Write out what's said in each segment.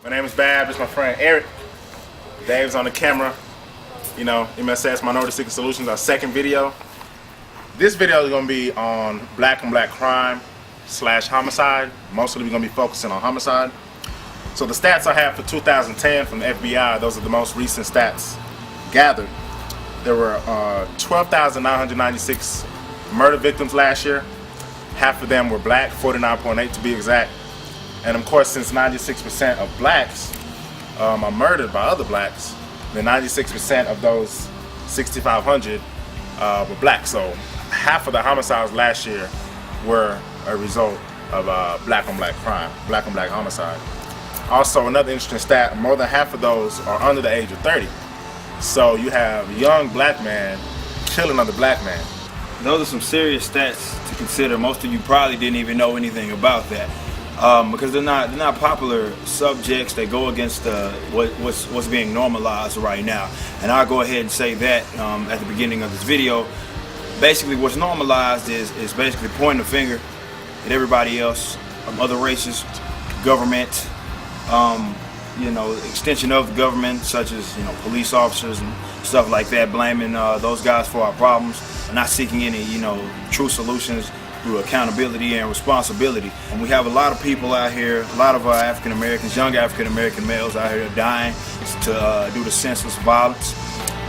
My name is Bab. This is my friend Eric. Dave's on the camera. You know, MSS, Minorities Seeking Solutions, our second video. This video is going to be on black on black crime / homicide. Mostly we're going to be focusing on homicide. So the stats I have for 2010 from the FBI, those are the most recent stats gathered. There were 12,996 murder victims last year. Half of them were black, 49.8 to be exact. And of course, since 96% of blacks are murdered by other blacks, then 96% of those 6,500 were black. So half of the homicides last year were a result of black on black crime, black on black homicide. Also, another interesting stat, more than half of those are under the age of 30. So you have a young black man killing another black man. Those are some serious stats to consider. Most of you probably didn't even know anything about that. Because they're not popular subjects that go against what's being normalized right now. And I'll go ahead and say that at the beginning of this video. Basically, what's normalized is basically pointing the finger at everybody else, other races, government, extension of the government, such as police officers and stuff like that, blaming those guys for our problems, and not seeking any true solutions through accountability and responsibility. And we have a lot of people out here, a lot of African Americans, young African American males out here dying due to senseless violence.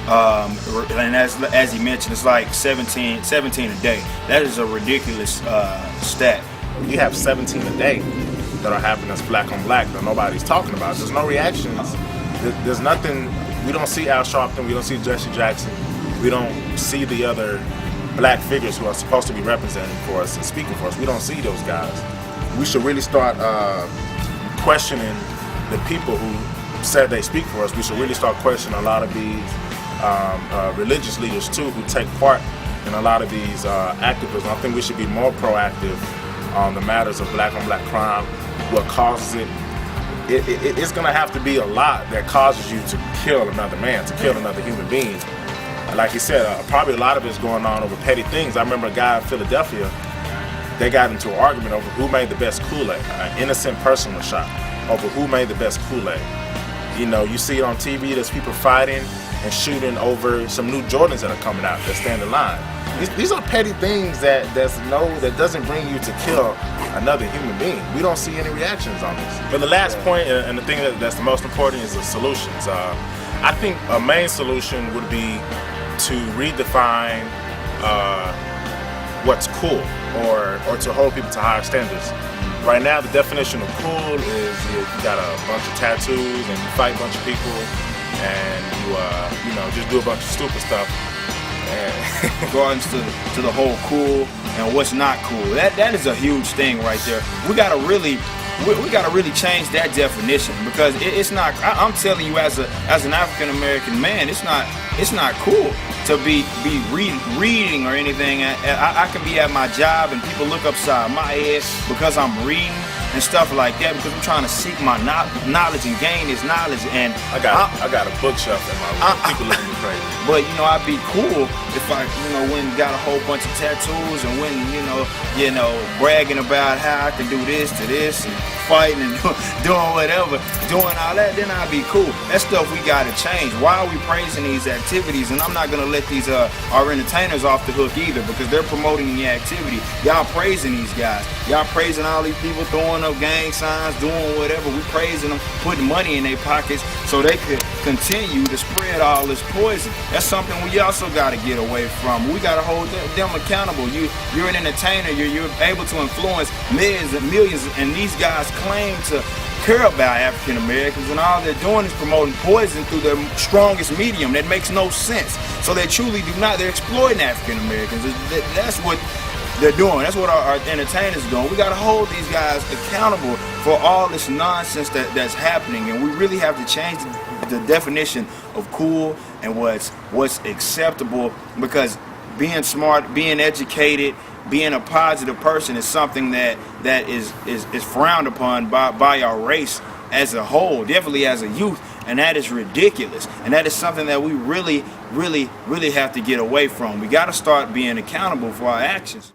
And as he mentioned, it's like 17 a day. That is a ridiculous stat. You have 17 a day that are happening as black on black that nobody's talking about. There's no reactions. There's nothing. We don't see Al Sharpton. We don't see Jesse Jackson. We don't see the other black figures who are supposed to be representing for us and speaking for us. We don't see those guys. We should really start questioning the people who said they speak for us. We should really start questioning a lot of these religious leaders too, who take part in a lot of these activism. I think we should be more proactive on the matters of black on black crime, what causes it. It's gonna have to be a lot that causes you to kill another man, to kill another human being. Like he said, probably a lot of it's going on over petty things. I remember a guy in Philadelphia, they got into an argument over who made the best Kool-Aid. An innocent person was shot over who made the best Kool-Aid. You see it on TV, there's people fighting and shooting over some new Jordans that are coming out that stand in line. These are petty things that doesn't bring you to kill another human being. We don't see any reactions on this. But the last point, and the thing that's the most important, is the solutions. I think a main solution would be to redefine what's cool, or to hold people to higher standards. Right now, the definition of cool is you got a bunch of tattoos and you fight a bunch of people and you just do a bunch of stupid stuff. Regarding to the whole cool and what's not cool, that is a huge thing right there. We gotta really change that definition, because it's not. I'm telling you, as an African American man, it's not cool to be reading or anything. I can be at my job and people look upside my head because I'm reading and stuff like that, because I'm trying to seek my knowledge and gain this knowledge. And I got a bookshelf in my room. People look at me crazy. But I'd be cool if I went and got a whole bunch of tattoos and went bragging about how I can do this to this and fighting and doing whatever, doing all that. Then I'd be cool. That stuff we gotta change. Why are we praising these activities? And I'm not gonna let these our entertainers off the hook either, because they're promoting the activity. Y'all praising these guys. Y'all praising all these people throwing up gang signs, doing whatever. We praising them, putting money in their pockets so they could continue to spread all this poison. That's something we also got to get away from. We got to hold them accountable. You're an entertainer. You're able to influence millions and millions, and these guys claim to care about African Americans, and all they're doing is promoting poison through their strongest medium. That makes no sense. So they truly do not. They're exploiting African Americans. That's what they're doing. That's what our entertainers are doing. We got to hold these guys accountable for all this nonsense that's happening, and we really have to change the definition of cool and what's acceptable, because being smart, being educated, being a positive person is something that is frowned upon by our race as a whole, definitely as a youth, and that is ridiculous. And that is something that we really have to get away from. We got to start being accountable for our actions.